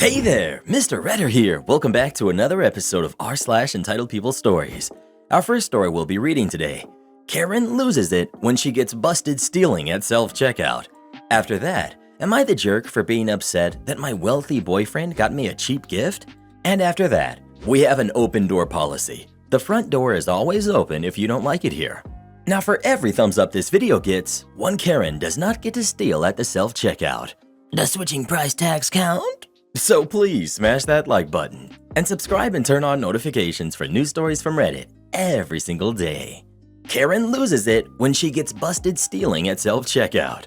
Hey there, Mr. Redder here. Welcome back to another episode of r/Entitled People Stories. Our first story we'll be reading today. Karen loses it when she gets busted stealing at self-checkout. After that, am I the jerk for being upset that my wealthy boyfriend got me a cheap gift? And after that, we have an open door policy. The front door is always open if you don't like it here. Now for every thumbs up this video gets, one Karen does not get to steal at the self-checkout. Does switching price tags count? So please smash that like button and subscribe and turn on notifications for new stories from Reddit every single day. Karen loses it when she gets busted stealing at self-checkout.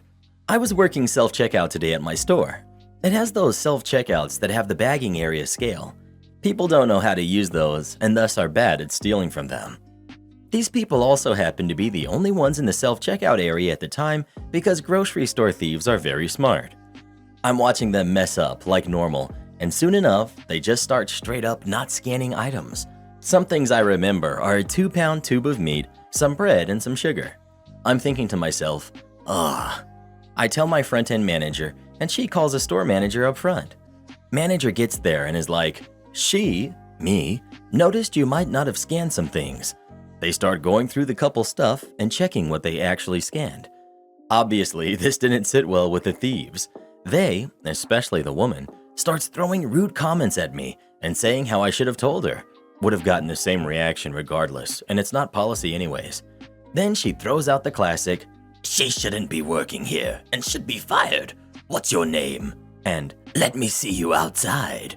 I was working self-checkout today at my store. It has those self-checkouts that have the bagging area scale. People don't know how to use those and thus are bad at stealing from them. These people also happen to be the only ones in the self-checkout area at the time because grocery store thieves are very smart. I'm watching them mess up like normal, and soon enough, they just start straight up not scanning items. Some things I remember are a 2-pound tube of meat, some bread, and some sugar. I'm thinking to myself, ugh. I tell my front-end manager, and she calls a store manager up front. Manager gets there and is like, me, noticed you might not have scanned some things. They start going through the couple stuff and checking what they actually scanned. Obviously, this didn't sit well with the thieves. They, especially the woman, starts throwing rude comments at me and saying how I should have told her. Would have gotten the same reaction regardless, and it's not policy anyways. Then she throws out the classic, "She shouldn't be working here and should be fired. What's your name?" And "Let me see you outside."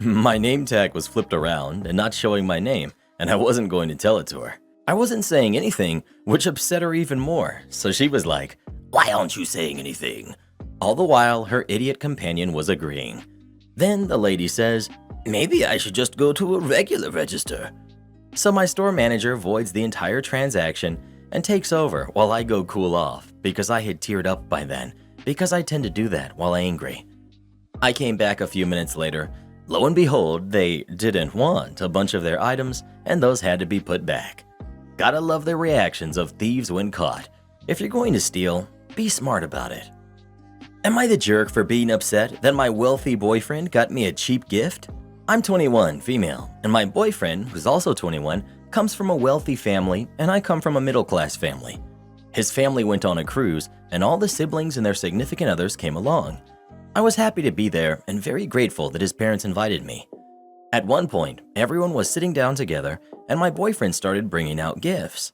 My name tag was flipped around and not showing my name, and I wasn't going to tell it to her. I wasn't saying anything, which upset her even more, so she was like, "Why aren't you saying anything?" All the while, her idiot companion was agreeing. Then the lady says, "Maybe I should just go to a regular register." So my store manager voids the entire transaction and takes over while I go cool off because I had teared up by then, because I tend to do that while angry. I came back a few minutes later. Lo and behold, they didn't want a bunch of their items and those had to be put back. Gotta love the reactions of thieves when caught. If you're going to steal, be smart about it. Am I the jerk for being upset that my wealthy boyfriend got me a cheap gift? I'm 21, female, and my boyfriend, who's also 21, comes from a wealthy family and I come from a middle-class family. His family went on a cruise and all the siblings and their significant others came along. I was happy to be there and very grateful that his parents invited me. At one point, everyone was sitting down together and my boyfriend started bringing out gifts.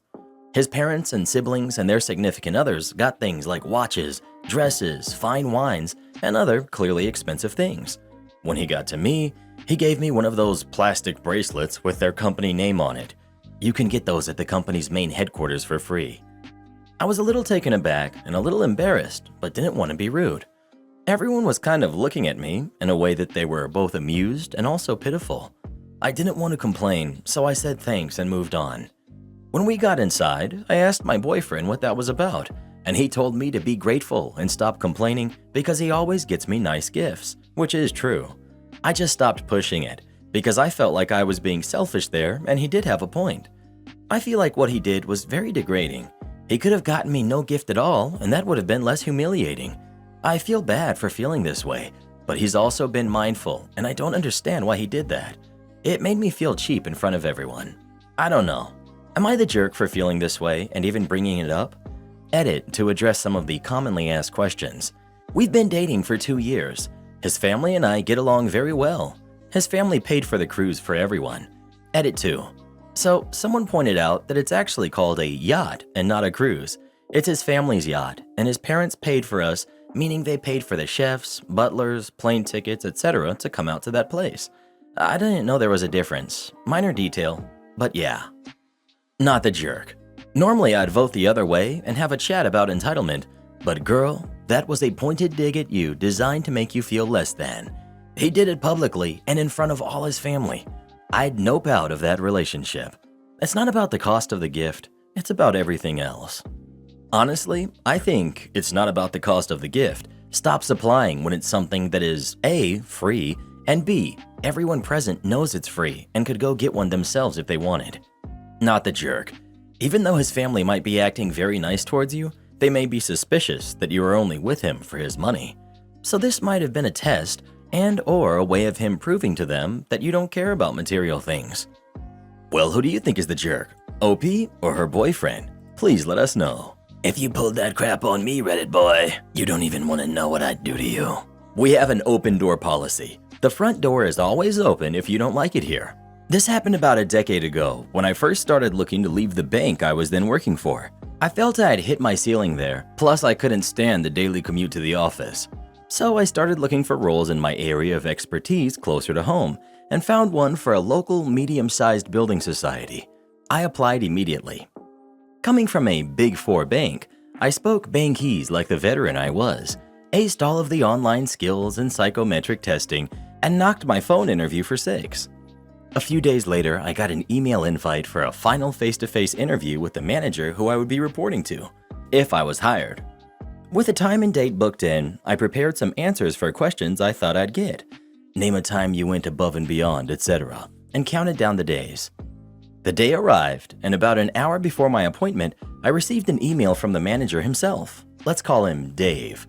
His parents and siblings and their significant others got things like watches, dresses, fine wines, and other clearly expensive things. When he got to me, he gave me one of those plastic bracelets with their company name on it. You can get those at the company's main headquarters for free. I was a little taken aback and a little embarrassed, but didn't want to be rude. Everyone was kind of looking at me in a way that they were both amused and also pitiful. I didn't want to complain, so I said thanks and moved on. When we got inside, I asked my boyfriend what that was about, and he told me to be grateful and stop complaining because he always gets me nice gifts, which is true. I just stopped pushing it because I felt like I was being selfish there and he did have a point. I feel like what he did was very degrading. He could have gotten me no gift at all and that would have been less humiliating. I feel bad for feeling this way, but he's also been mindful and I don't understand why he did that. It made me feel cheap in front of everyone. I don't know. Am I the jerk for feeling this way and even bringing it up? Edit to address some of the commonly asked questions. We've been dating for 2 years. His family and I get along very well. His family paid for the cruise for everyone. Edit 2. So someone pointed out that it's actually called a yacht and not a cruise. It's his family's yacht and his parents paid for us, meaning they paid for the chefs, butlers, plane tickets, etc. to come out to that place. I didn't know there was a difference. Minor detail, but yeah. Not the jerk. Normally I'd vote the other way and have a chat about entitlement, but girl, that was a pointed dig at you designed to make you feel less than. He did it publicly and in front of all his family. I'd nope out of that relationship. It's not about the cost of the gift, it's about everything else. Honestly, I think it's not about the cost of the gift. Stop supplying when it's something that is A, free, and B, everyone present knows it's free and could go get one themselves if they wanted. Not the jerk. Even though his family might be acting very nice towards you, they may be suspicious that you are only with him for his money. So this might have been a test, and/or a way of him proving to them that you don't care about material things. Well, who do you think is the jerk? OP or her boyfriend? Please let us know. If you pulled that crap on me, Reddit boy, you don't even want to know what I'd do to you. We have an open door policy. The front door is always open if you don't like it here. This happened about a decade ago when I first started looking to leave the bank I was then working for. I felt I had hit my ceiling there, plus I couldn't stand the daily commute to the office. So I started looking for roles in my area of expertise closer to home and found one for a local medium-sized building society. I applied immediately. Coming from a Big Four bank, I spoke bankese like the veteran I was, aced all of the online skills and psychometric testing, and knocked my phone interview for 6. A few days later, I got an email invite for a final face-to-face interview with the manager who I would be reporting to, if I was hired. With a time and date booked in, I prepared some answers for questions I thought I'd get. Name a time you went above and beyond, etc., and counted down the days. The day arrived, and about an hour before my appointment, I received an email from the manager himself. Let's call him Dave.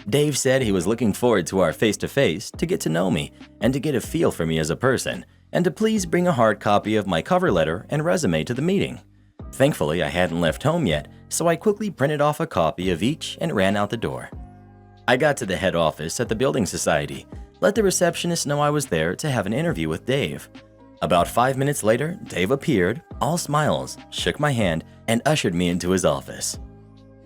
Dave said he was looking forward to our face-to-face to get to know me and to get a feel for me as a person, and to please bring a hard copy of my cover letter and resume to the meeting. Thankfully, I hadn't left home yet, so I quickly printed off a copy of each and ran out the door. I got to the head office at the building society, let the receptionist know I was there to have an interview with Dave. About 5 minutes later, Dave appeared, all smiles, shook my hand, and ushered me into his office.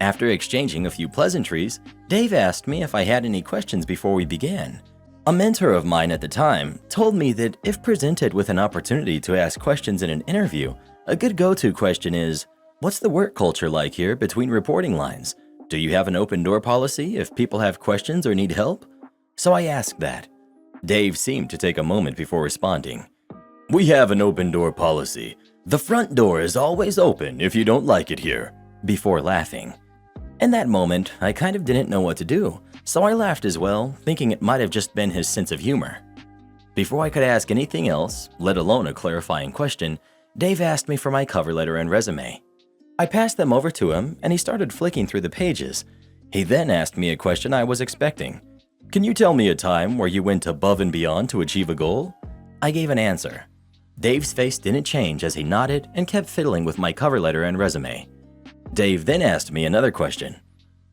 After exchanging a few pleasantries, Dave asked me if I had any questions before we began. A mentor of mine at the time told me that if presented with an opportunity to ask questions in an interview, a good go-to question is, what's the work culture like here between reporting lines? Do you have an open door policy if people have questions or need help? So I asked that. Dave seemed to take a moment before responding. We have an open door policy. The front door is always open if you don't like it here, before laughing. In that moment, I kind of didn't know what to do, so I laughed as well, thinking it might have just been his sense of humor. Before I could ask anything else, let alone a clarifying question, Dave asked me for my cover letter and resume. I passed them over to him, and he started flicking through the pages. He then asked me a question I was expecting. Can you tell me a time where you went above and beyond to achieve a goal? I gave an answer. Dave's face didn't change as he nodded and kept fiddling with my cover letter and resume. Dave then asked me another question.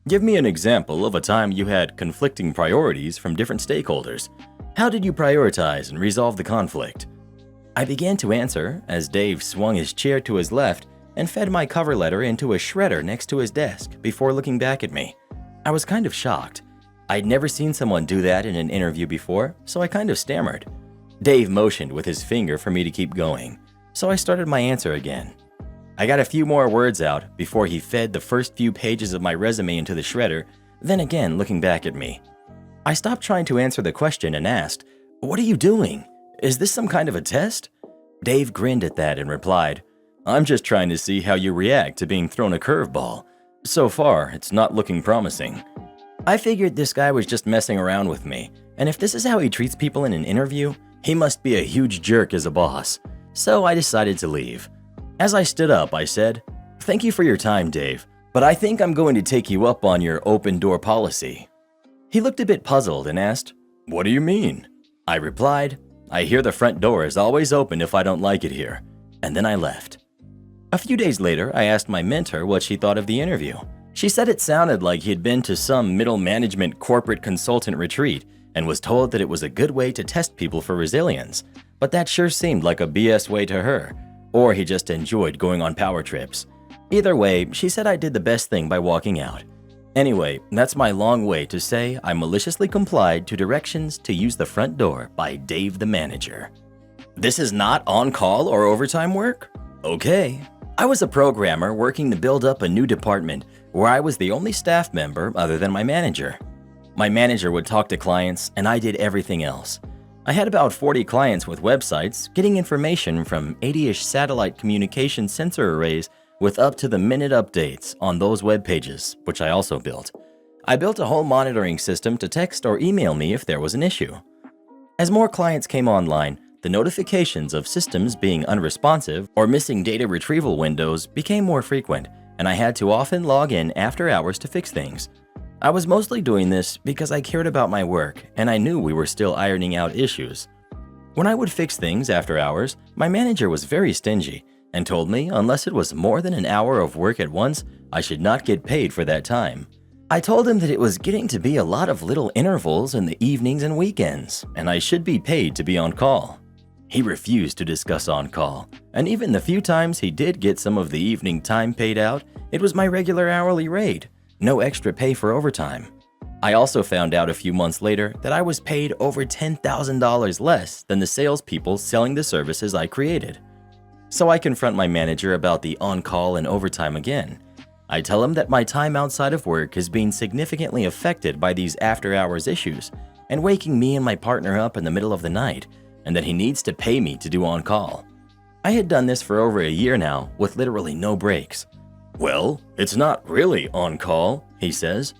Give me an example of a time you had conflicting priorities from different stakeholders. How did you prioritize and resolve the conflict? I began to answer as Dave swung his chair to his left and fed my cover letter into a shredder next to his desk before looking back at me. I was kind of shocked. I'd never seen someone do that in an interview before, so I kind of stammered. Dave motioned with his finger for me to keep going, so I started my answer again. I got a few more words out before he fed the first few pages of my resume into the shredder, then again looking back at me. I stopped trying to answer the question and asked, "What are you doing? Is this some kind of a test?" Dave grinned at that and replied, "I'm just trying to see how you react to being thrown a curveball. So far, it's not looking promising." I figured this guy was just messing around with me, and if this is how he treats people in an interview, he must be a huge jerk as a boss. So I decided to leave. As I stood up, I said, "Thank you for your time, Dave, but I think I'm going to take you up on your open door policy." He looked a bit puzzled and asked, "What do you mean?" I replied, "I hear the front door is always open if I don't like it here," and then I left. A few days later, I asked my mentor what she thought of the interview. She said it sounded like he had been to some middle management corporate consultant retreat and was told that it was a good way to test people for resilience, but that sure seemed like a BS way to her, or he just enjoyed going on power trips. Either way, she said I did the best thing by walking out. Anyway, that's my long way to say I maliciously complied to directions to use the front door by Dave the manager. This is not on-call or overtime work? Okay. I was a programmer working to build up a new department where I was the only staff member other than my manager. My manager would talk to clients and I did everything else. I had about 40 clients with websites getting information from 80-ish satellite communication sensor arrays with up-to-the-minute updates on those web pages, which I also built. I built a whole monitoring system to text or email me if there was an issue. As more clients came online, the notifications of systems being unresponsive or missing data retrieval windows became more frequent, and I had to often log in after hours to fix things. I was mostly doing this because I cared about my work and I knew we were still ironing out issues. When I would fix things after hours, my manager was very stingy and told me unless it was more than an hour of work at once, I should not get paid for that time. I told him that it was getting to be a lot of little intervals in the evenings and weekends, and I should be paid to be on call. He refused to discuss on call, and even the few times he did get some of the evening time paid out, it was my regular hourly rate, no extra pay for overtime. I also found out a few months later that I was paid over $10,000 less than the salespeople selling the services I created. So I confront my manager about the on-call and overtime again. I tell him that my time outside of work is being significantly affected by these after-hours issues and waking me and my partner up in the middle of the night, and that he needs to pay me to do on-call. I had done this for over a year now with literally no breaks. "Well, it's not really on-call," he says.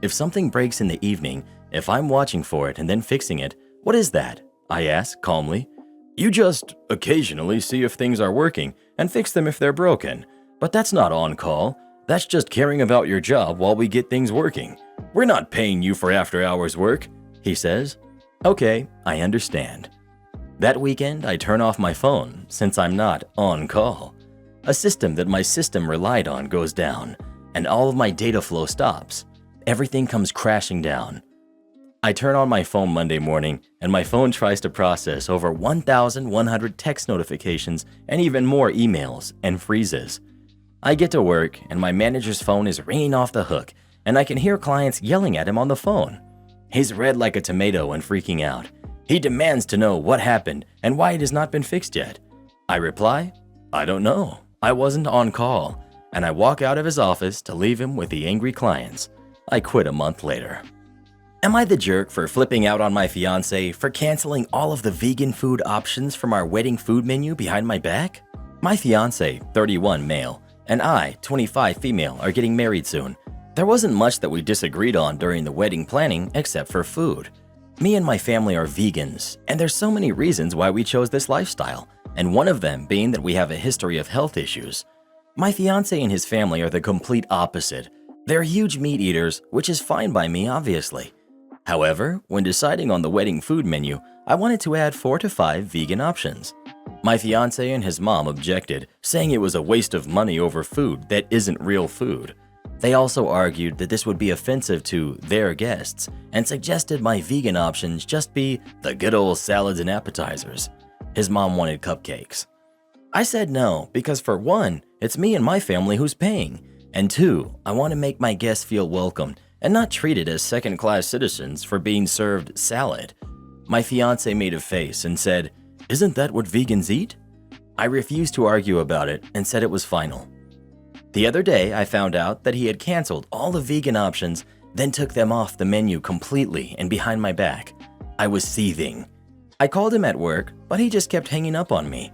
"If something breaks in the evening, if I'm watching for it and then fixing it, what is that?" I ask calmly. "You just occasionally see if things are working and fix them if they're broken. But that's not on-call. That's just caring about your job while we get things working. We're not paying you for after-hours work," he says. Okay, I understand. That weekend, I turn off my phone since I'm not on call. A system that my system relied on goes down, and all of my data flow stops. Everything comes crashing down. I turn on my phone Monday morning, and my phone tries to process over 1,100 text notifications and even more emails, and freezes. I get to work, and my manager's phone is ringing off the hook, and I can hear clients yelling at him on the phone. He's red like a tomato and freaking out. He demands to know what happened and why it has not been fixed yet. I reply, "I don't know. I wasn't on call," and I walk out of his office to leave him with the angry clients. I quit a month later. Am I the jerk for flipping out on my fiance for canceling all of the vegan food options from our wedding food menu behind my back? My fiance, 31 male, and I, 25 female, are getting married soon. There wasn't much that we disagreed on during the wedding planning except for food. Me and my family are vegans, and there's so many reasons why we chose this lifestyle, and one of them being that we have a history of health issues. My fiance and his family are the complete opposite. They're huge meat eaters, which is fine by me, obviously. However, when deciding on the wedding food menu, I wanted to add 4 to 5 vegan options. My fiance and his mom objected, saying it was a waste of money over food that isn't real food. They also argued that this would be offensive to their guests and suggested my vegan options just be the good old salads and appetizers. His mom wanted cupcakes. I said no because for one, it's me and my family who's paying, and two, I want to make my guests feel welcomed and not treated as second-class citizens for being served salad. My fiance made a face and said, "Isn't that what vegans eat?" I refused to argue about it and said it was final. The other day, I found out that he had canceled all the vegan options, then took them off the menu completely and behind my back. I was seething. I called him at work, but he just kept hanging up on me.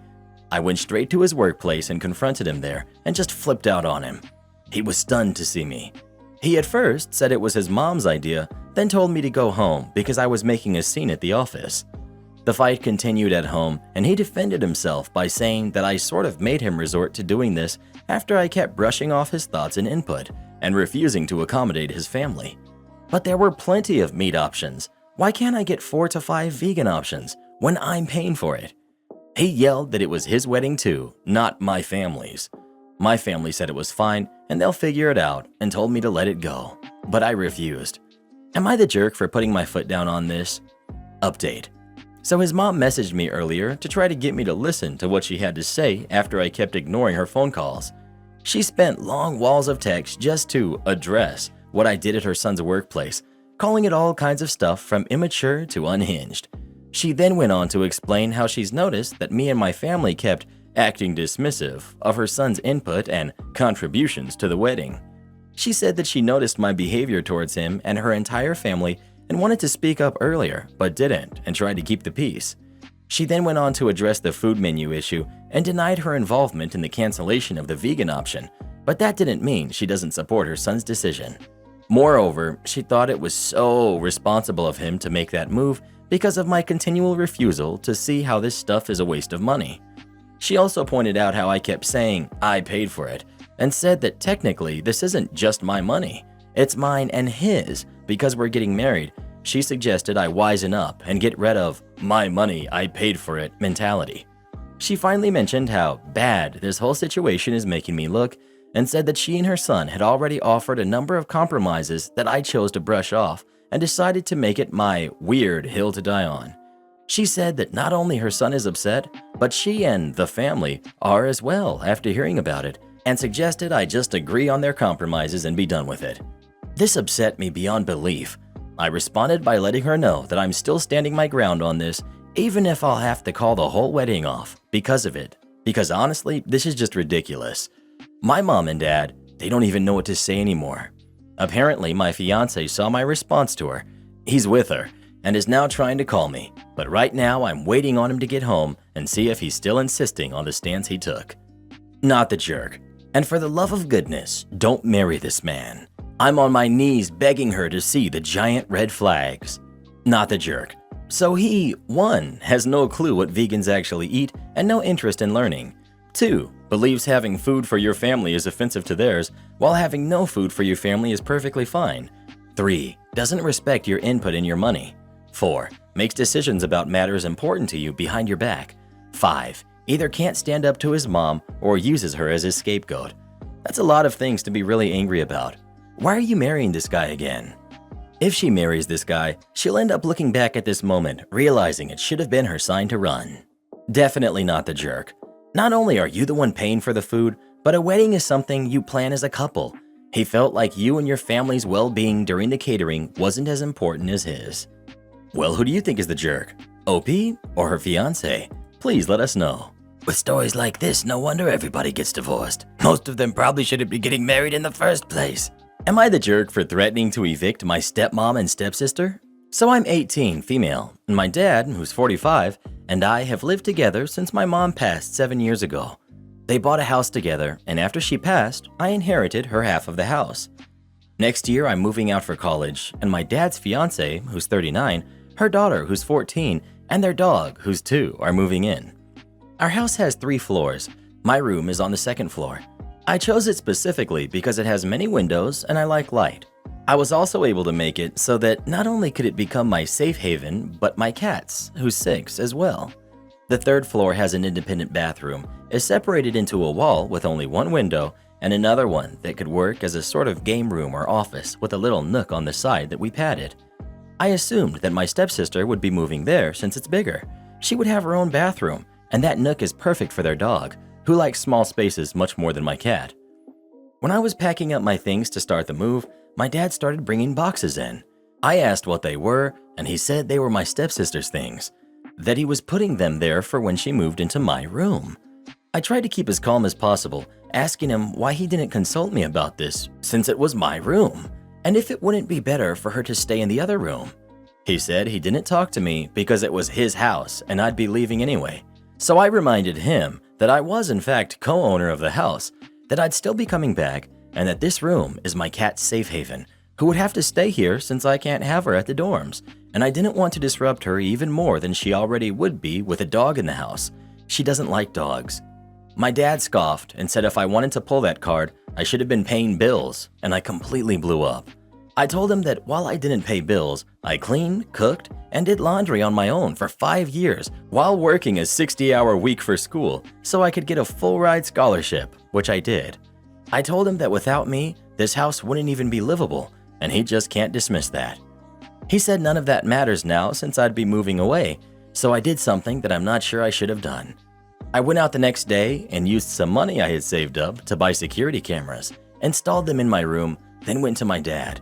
I went straight to his workplace and confronted him there and just flipped out on him. He was stunned to see me. He at first said it was his mom's idea, then told me to go home because I was making a scene at the office. The fight continued at home, and he defended himself by saying that I sort of made him resort to doing this after I kept brushing off his thoughts and input and refusing to accommodate his family. But there were plenty of meat options. Why can't I get 4 to 5 vegan options when I'm paying for it? He yelled that it was his wedding too, not my family's. My family said it was fine and they'll figure it out and told me to let it go, but I refused. Am I the jerk for putting my foot down on this? Update. So his mom messaged me earlier to try to get me to listen to what she had to say after I kept ignoring her phone calls. She spent long walls of text just to address what I did at her son's workplace, calling it all kinds of stuff from immature to unhinged. She then went on to explain how she's noticed that me and my family kept acting dismissive of her son's input and contributions to the wedding. She said that she noticed my behavior towards him and her entire family and wanted to speak up earlier, but didn't and tried to keep the peace. She then went on to address the food menu issue and denied her involvement in the cancellation of the vegan option, but that didn't mean she doesn't support her son's decision. Moreover, she thought it was so responsible of him to make that move because of my continual refusal to see how this stuff is a waste of money. She also pointed out how I kept saying I paid for it and said that technically this isn't just my money. It's mine and his because we're getting married. She suggested I wisen up and get rid of my money, I paid for it mentality. She finally mentioned how bad this whole situation is making me look and said that she and her son had already offered a number of compromises that I chose to brush off and decided to make it my weird hill to die on. She said that not only her son is upset, but she and the family are as well after hearing about it, and suggested I just agree on their compromises and be done with it. This upset me beyond belief. I responded by letting her know that I'm still standing my ground on this, even if I'll have to call the whole wedding off because of it. Because honestly, this is just ridiculous. My mom and dad, they don't even know what to say anymore. Apparently, my fiance saw my response to her. He's with her and is now trying to call me, but right now I'm waiting on him to get home and see if he's still insisting on the stance he took. Not the jerk. And for the love of goodness, don't marry this man. I'm on my knees begging her to see the giant red flags. Not the jerk. So he, 1, has no clue what vegans actually eat and no interest in learning. 2, believes having food for your family is offensive to theirs, while having no food for your family is perfectly fine. 3, doesn't respect your input in your money. 4, makes decisions about matters important to you behind your back. 5, either can't stand up to his mom or uses her as his scapegoat. That's a lot of things to be really angry about. Why are you marrying this guy again? If she marries this guy, she'll end up looking back at this moment, realizing it should have been her sign to run. Definitely not the jerk. Not only are you the one paying for the food, but a wedding is something you plan as a couple. He felt like you and your family's well-being during the catering wasn't as important as his. Well, who do you think is the jerk? OP or her fiance? Please let us know. With stories like this, no wonder everybody gets divorced. Most of them probably shouldn't be getting married in the first place. Am I the jerk for threatening to evict my stepmom and stepsister? So I'm 18, female, and my dad, who's 45, and I have lived together since my mom passed 7 years ago. They bought a house together, and after she passed, I inherited her half of the house. Next year, I'm moving out for college, and my dad's fiance, who's 39, her daughter, who's 14, and their dog, who's 2, are moving in. Our house has 3 floors. My room is on the 2nd floor. I chose it specifically because it has many windows and I like light. I was also able to make it so that not only could it become my safe haven, but my cat's, who's 6, as well. The 3rd floor has an independent bathroom, is separated into a wall with only 1 window and another one that could work as a sort of game room or office with a little nook on the side that we padded. I assumed that my stepsister would be moving there since it's bigger. She would have her own bathroom, and that nook is perfect for their dog, who likes small spaces much more than my cat. When I was packing up my things to start the move, my dad started bringing boxes in. I asked what they were, and he said they were my stepsister's things, that he was putting them there for when she moved into my room. I tried to keep as calm as possible, asking him why he didn't consult me about this since it was my room, and if it wouldn't be better for her to stay in the other room. He said he didn't talk to me because it was his house and I'd be leaving anyway. So I reminded him that I was in fact co-owner of the house, that I'd still be coming back, and that this room is my cat's safe haven, who would have to stay here since I can't have her at the dorms, and I didn't want to disrupt her even more than she already would be with a dog in the house. She doesn't like dogs. My dad scoffed and said if I wanted to pull that card, I should have been paying bills, and I completely blew up. I told him that while I didn't pay bills, I cleaned, cooked, and did laundry on my own for 5 years while working a 60-hour week for school so I could get a full-ride scholarship, which I did. I told him that without me, this house wouldn't even be livable, and he just can't dismiss that. He said none of that matters now since I'd be moving away, so I did something that I'm not sure I should have done. I went out the next day and used some money I had saved up to buy security cameras, installed them in my room, then went to my dad.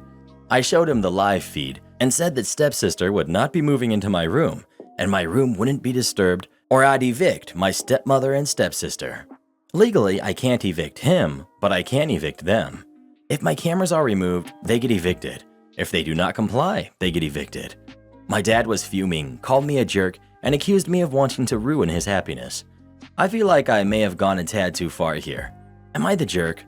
I showed him the live feed and said that stepsister would not be moving into my room, and my room wouldn't be disturbed, or I'd evict my stepmother and stepsister. Legally, I can't evict him, but I can evict them. If my cameras are removed, they get evicted. If they do not comply, they get evicted. My dad was fuming, called me a jerk, and accused me of wanting to ruin his happiness. I feel like I may have gone a tad too far here. Am I the jerk?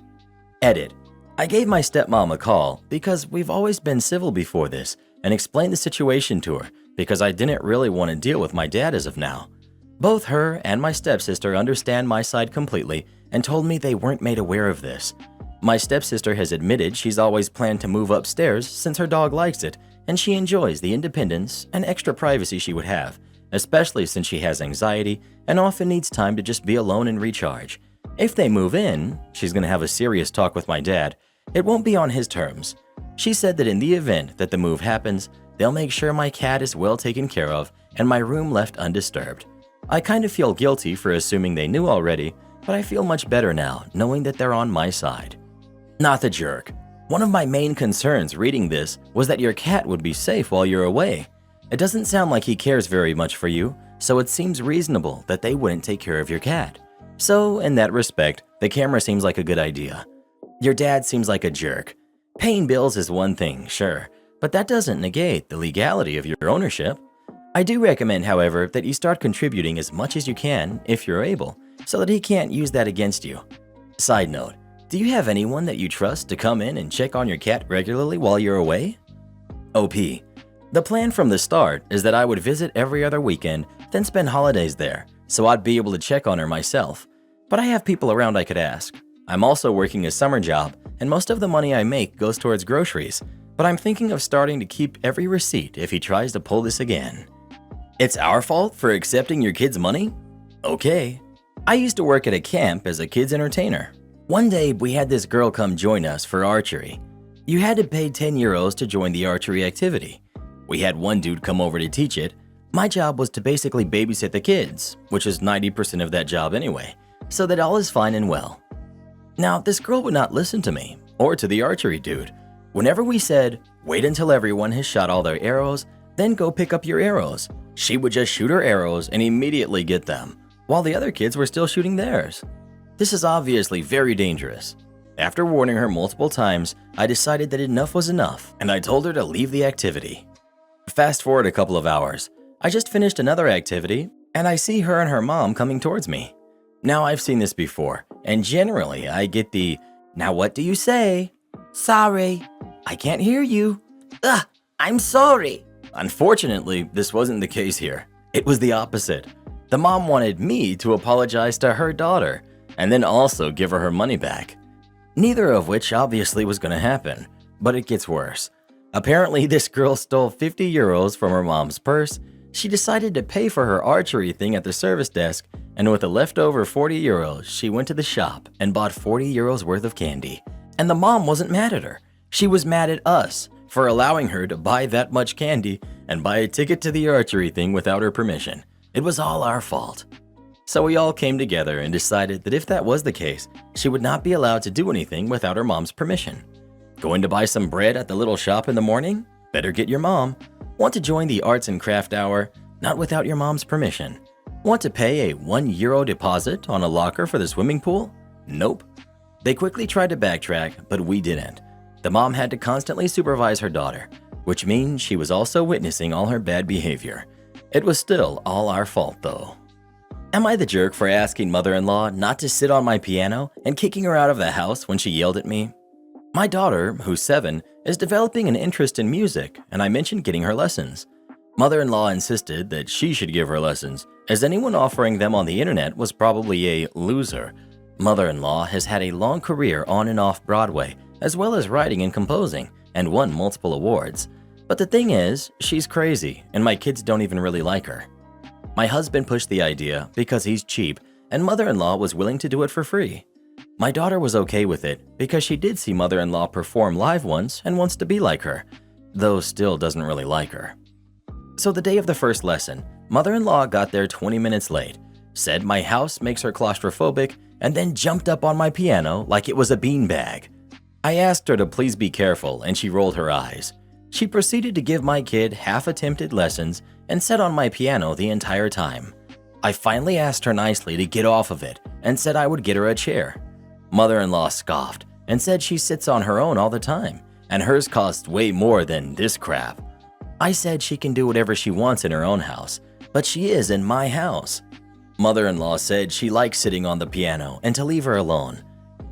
Edit. I gave my stepmom a call because we've always been civil before this and explained the situation to her because I didn't really want to deal with my dad as of now. Both her and my stepsister understand my side completely and told me they weren't made aware of this. My stepsister has admitted she's always planned to move upstairs since her dog likes it, and she enjoys the independence and extra privacy she would have, especially since she has anxiety and often needs time to just be alone and recharge. If they move in, she's going to have a serious talk with my dad. It won't be on his terms. She said that in the event that the move happens, they'll make sure my cat is well taken care of and my room left undisturbed. I kind of feel guilty for assuming they knew already, but I feel much better now knowing that they're on my side. Not the jerk. One of my main concerns reading this was that your cat would be safe while you're away. It doesn't sound like he cares very much for you, so it seems reasonable that they wouldn't take care of your cat. So, in that respect, the camera seems like a good idea. Your dad seems like a jerk. Paying bills is one thing, sure, but that doesn't negate the legality of your ownership. I do recommend, however, that you start contributing as much as you can, if you're able, so that he can't use that against you. Side note, do you have anyone that you trust to come in and check on your cat regularly while you're away? OP. The plan from the start is that I would visit every other weekend, then spend holidays there, so I'd be able to check on her myself. But I have people around I could ask. I'm also working a summer job, and most of the money I make goes towards groceries, but I'm thinking of starting to keep every receipt if he tries to pull this again. It's our fault for accepting your kid's money? Okay. I used to work at a camp as a kid's entertainer. One day, we had this girl come join us for archery. You had to pay 10 euros to join the archery activity. We had one dude come over to teach it. My job was to basically babysit the kids, which is 90% of that job anyway, so that all is fine and well. Now, this girl would not listen to me, or to the archery dude. Whenever we said, wait until everyone has shot all their arrows, then go pick up your arrows, she would just shoot her arrows and immediately get them, while the other kids were still shooting theirs. This is obviously very dangerous. After warning her multiple times, I decided that enough was enough, and I told her to leave the activity. Fast forward a couple of hours. I just finished another activity, and I see her and her mom coming towards me. Now, I've seen this before, and generally I get the, "Now what do you say?" "Sorry." "I can't hear you." "Ugh, I'm sorry." Unfortunately, this wasn't the case here. It was the opposite. The mom wanted me to apologize to her daughter, and then also give her money back. Neither of which obviously was going to happen, but it gets worse. Apparently, this girl stole 50 euros from her mom's purse. She decided to pay for her archery thing at the service desk, and with the leftover 40 euros, she went to the shop and bought 40 euros worth of candy. And the mom wasn't mad at her. She was mad at us for allowing her to buy that much candy and buy a ticket to the archery thing without her permission. It was all our fault. So we all came together and decided that if that was the case, she would not be allowed to do anything without her mom's permission. Going to buy some bread at the little shop in the morning? Better get your mom. Want to join the arts and craft hour? Not without your mom's permission. Want to pay a 1 euro deposit on a locker for the swimming pool? Nope. They quickly tried to backtrack, but we didn't. The mom had to constantly supervise her daughter, which means she was also witnessing all her bad behavior. It was still all our fault though. Am I the jerk for asking mother-in-law not to sit on my piano and kicking her out of the house when she yelled at me? My daughter, who's 7, is developing an interest in music, and I mentioned getting her lessons. Mother-in-law insisted that she should give her lessons, as anyone offering them on the internet was probably a loser. Mother-in-law has had a long career on and off Broadway, as well as writing and composing, and won multiple awards. But the thing is, she's crazy, and my kids don't even really like her. My husband pushed the idea because he's cheap, and mother-in-law was willing to do it for free. My daughter was okay with it because she did see mother-in-law perform live once and wants to be like her, though still doesn't really like her. So the day of the first lesson, mother-in-law got there 20 minutes late, said my house makes her claustrophobic, and then jumped up on my piano like it was a beanbag. I asked her to please be careful, and she rolled her eyes. She proceeded to give my kid half-attempted lessons and sat on my piano the entire time. I finally asked her nicely to get off of it and said I would get her a chair. Mother-in-law scoffed and said she sits on her own all the time, and hers costs way more than this crap. I said she can do whatever she wants in her own house, but she is in my house. Mother-in-law said she likes sitting on the piano and to leave her alone.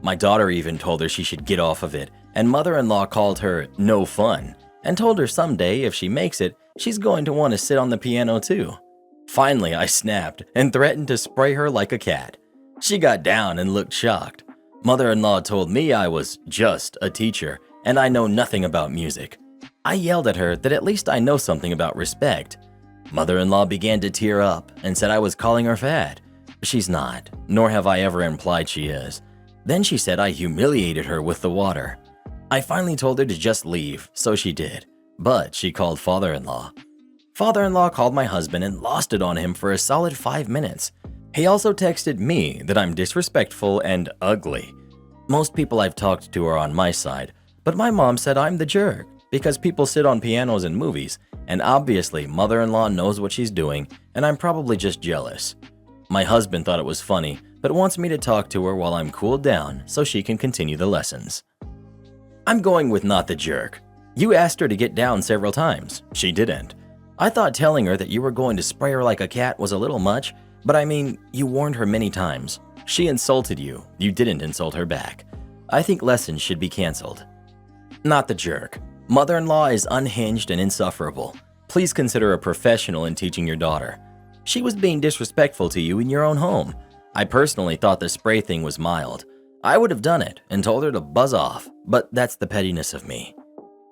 My daughter even told her she should get off of it, and mother-in-law called her no fun and told her someday if she makes it, she's going to want to sit on the piano too. Finally, I snapped and threatened to spray her like a cat. She got down and looked shocked. Mother-in-law told me I was just a teacher and I know nothing about music. I yelled at her that at least I know something about respect. Mother-in-law began to tear up and said I was calling her fat. She's not, nor have I ever implied she is. Then she said I humiliated her with the water. I finally told her to just leave, so she did. But she called father-in-law. Father-in-law called my husband and lost it on him for a solid 5 minutes. He also texted me that I'm disrespectful and ugly. Most people I've talked to are on my side, but my mom said I'm the jerk because people sit on pianos in movies, and obviously mother-in-law knows what she's doing, and I'm probably just jealous. My husband thought it was funny, but wants me to talk to her while I'm cooled down so she can continue the lessons. I'm going with not the jerk. You asked her to get down several times. She didn't. I thought telling her that you were going to spray her like a cat was a little much, but I mean, you warned her many times. She insulted you. You didn't insult her back. I think lessons should be canceled. Not the jerk. Mother-in-law is unhinged and insufferable. Please consider a professional in teaching your daughter. She was being disrespectful to you in your own home. I personally thought the spray thing was mild. I would have done it and told her to buzz off, but that's the pettiness of me.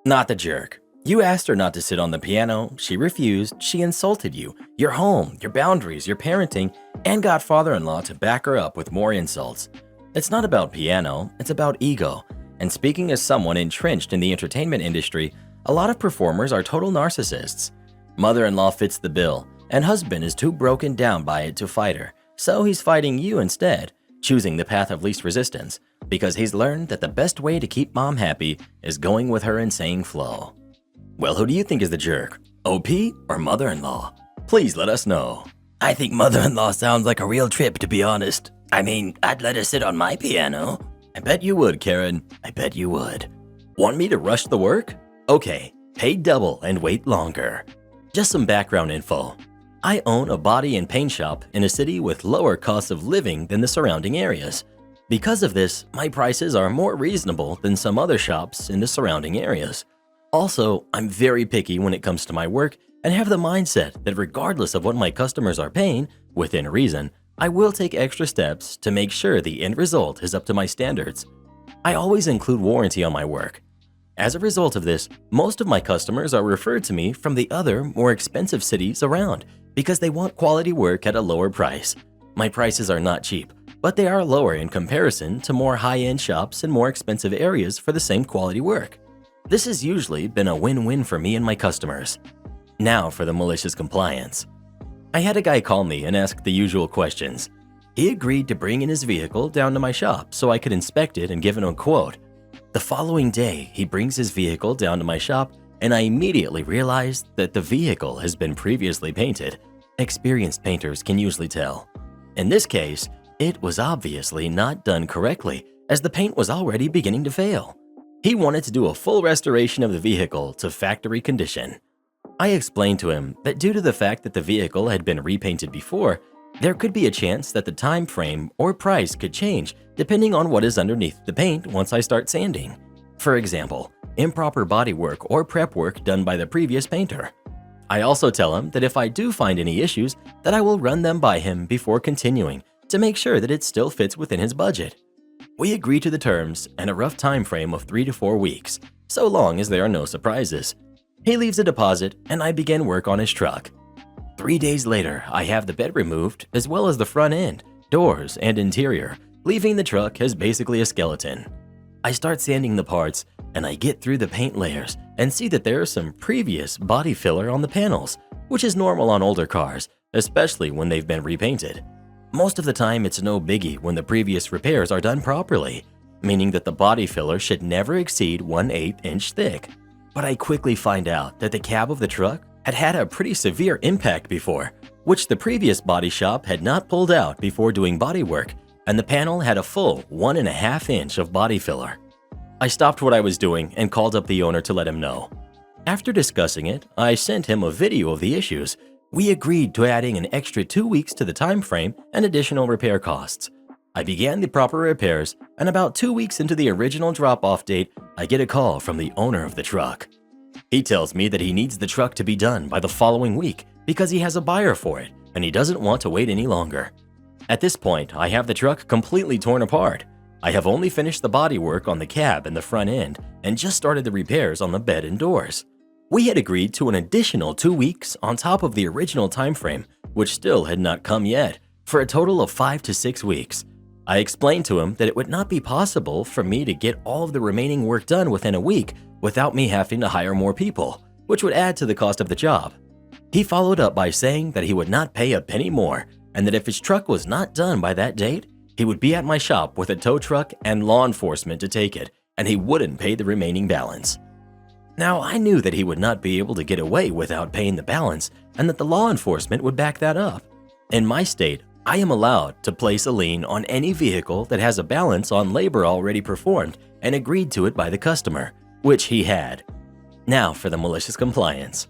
Not the jerk. You asked her not to sit on the piano, she refused, she insulted you, your home, your boundaries, your parenting, and got father-in-law to back her up with more insults. It's not about piano, it's about ego. And speaking as someone entrenched in the entertainment industry, a lot of performers are total narcissists. Mother-in-law fits the bill, and husband is too broken down by it to fight her, so he's fighting you instead, choosing the path of least resistance, because he's learned that the best way to keep mom happy is going with her insane flow. Well, who do you think is the jerk? OP or mother-in-law? Please let us know. I think mother-in-law sounds like a real trip, to be honest. I mean, I'd let her sit on my piano. I bet you would, Karen. I bet you would. Want me to rush the work? Okay, pay double and wait longer. Just some background info. I own a body and paint shop in a city with lower costs of living than the surrounding areas. Because of this, my prices are more reasonable than some other shops in the surrounding areas. Also, I'm very picky when it comes to my work and have the mindset that regardless of what my customers are paying, within reason, I will take extra steps to make sure the end result is up to my standards. I always include warranty on my work. As a result of this, most of my customers are referred to me from the other, more expensive cities around because they want quality work at a lower price. My prices are not cheap, but they are lower in comparison to more high-end shops in more expensive areas for the same quality work. This has usually been a win-win for me and my customers. Now for the malicious compliance. I had a guy call me and ask the usual questions. He agreed to bring in his vehicle down to my shop so I could inspect it and give him a quote. The following day, he brings his vehicle down to my shop and I immediately realized that the vehicle has been previously painted. Experienced painters can usually tell. In this case, it was obviously not done correctly as the paint was already beginning to fail. He wanted to do a full restoration of the vehicle to factory condition. I explained to him that due to the fact that the vehicle had been repainted before, there could be a chance that the time frame or price could change depending on what is underneath the paint once I start sanding. For example, improper bodywork or prep work done by the previous painter. I also tell him that if I do find any issues, that I will run them by him before continuing to make sure that it still fits within his budget. We agree to the terms and a rough time frame of 3 to 4 weeks, so long as there are no surprises. He leaves a deposit and I begin work on his truck. 3 days later, I have the bed removed as well as the front end, doors, and interior, leaving the truck as basically a skeleton. I start sanding the parts and I get through the paint layers and see that there is some previous body filler on the panels, which is normal on older cars, especially when they've been repainted. Most of the time, it's no biggie when the previous repairs are done properly, meaning that the body filler should never exceed 1/8 inch thick. But I quickly find out that the cab of the truck had had a pretty severe impact before, which the previous body shop had not pulled out before doing body work, and the panel had a full 1.5 inch of body filler. I stopped what I was doing and called up the owner to let him know. After discussing it, I sent him a video of the issues. We agreed to adding an extra 2 weeks to the time frame and additional repair costs. I began the proper repairs, and about 2 weeks into the original drop-off date, I get a call from the owner of the truck. He tells me that he needs the truck to be done by the following week because he has a buyer for it and he doesn't want to wait any longer. At this point, I have the truck completely torn apart. I have only finished the bodywork on the cab and the front end and just started the repairs on the bed and doors. We had agreed to an additional 2 weeks on top of the original time frame, which still had not come yet, for a total of 5 to 6 weeks. I explained to him that it would not be possible for me to get all of the remaining work done within a week without me having to hire more people, which would add to the cost of the job. He followed up by saying that he would not pay a penny more and that if his truck was not done by that date, he would be at my shop with a tow truck and law enforcement to take it, and he wouldn't pay the remaining balance. Now, I knew that he would not be able to get away without paying the balance and that the law enforcement would back that up. In my state, I am allowed to place a lien on any vehicle that has a balance on labor already performed and agreed to it by the customer, which he had. Now for the malicious compliance.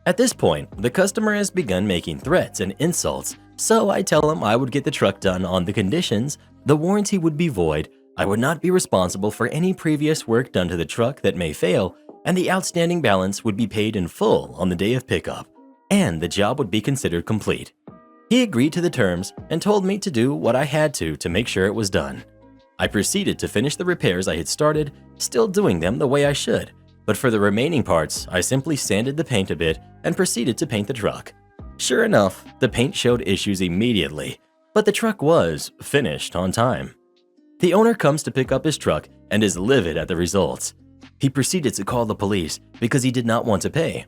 At this point, the customer has begun making threats and insults, so I tell him I would get the truck done on the conditions the warranty would be void, I would not be responsible for any previous work done to the truck that may fail, and the outstanding balance would be paid in full on the day of pickup, and the job would be considered complete. He agreed to the terms and told me to do what I had to make sure it was done. I proceeded to finish the repairs I had started, still doing them the way I should, but for the remaining parts, I simply sanded the paint a bit and proceeded to paint the truck. Sure enough, the paint showed issues immediately, but the truck was finished on time. The owner comes to pick up his truck and is livid at the results. He proceeded to call the police because he did not want to pay.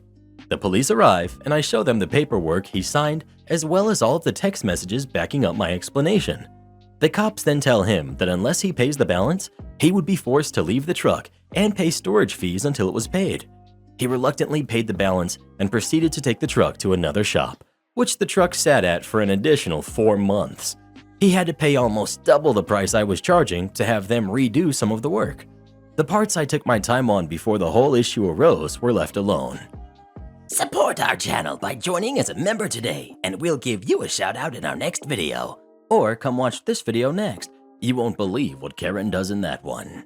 The police arrive and I show them the paperwork he signed as well as all of the text messages backing up my explanation. The cops then tell him that unless he pays the balance, he would be forced to leave the truck and pay storage fees until it was paid. He reluctantly paid the balance and proceeded to take the truck to another shop, which the truck sat at for an additional 4 months. He had to pay almost double the price I was charging to have them redo some of the work. The parts I took my time on before the whole issue arose were left alone. Support our channel by joining as a member today, and we'll give you a shout out in our next video. Or come watch this video next. You won't believe what Karen does in that one.